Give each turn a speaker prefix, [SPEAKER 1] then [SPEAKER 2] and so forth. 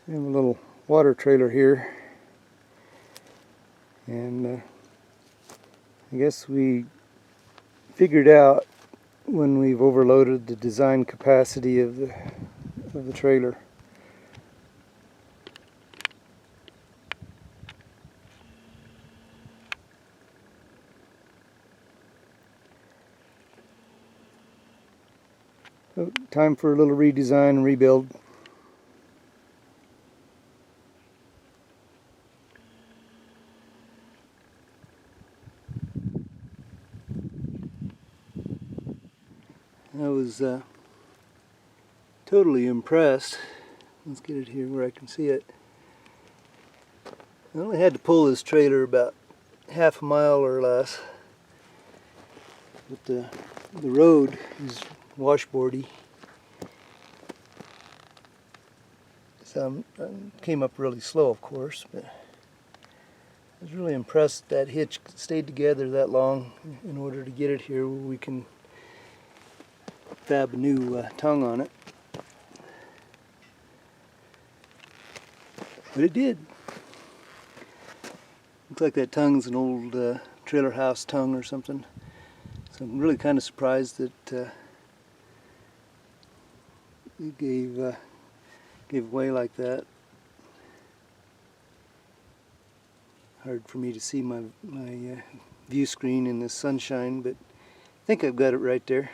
[SPEAKER 1] We have a little water trailer here, and I guess we figured out when we've overloaded the design capacity of the trailer. So, time for a little redesign and rebuild. I was totally impressed. Let's get it here where I can see it. I only had to pull this trailer about half a mile or less, but the road is washboardy. So I came up really slow, of course, but I was really impressed that hitch stayed together that long in order to get it here where we can fab a new tongue on it. But it did. Looks like that tongue's an old trailer house tongue or something. So I'm really kind of surprised that it gave away like that. Hard for me to see my view screen in the sunshine, but I think I've got it right there.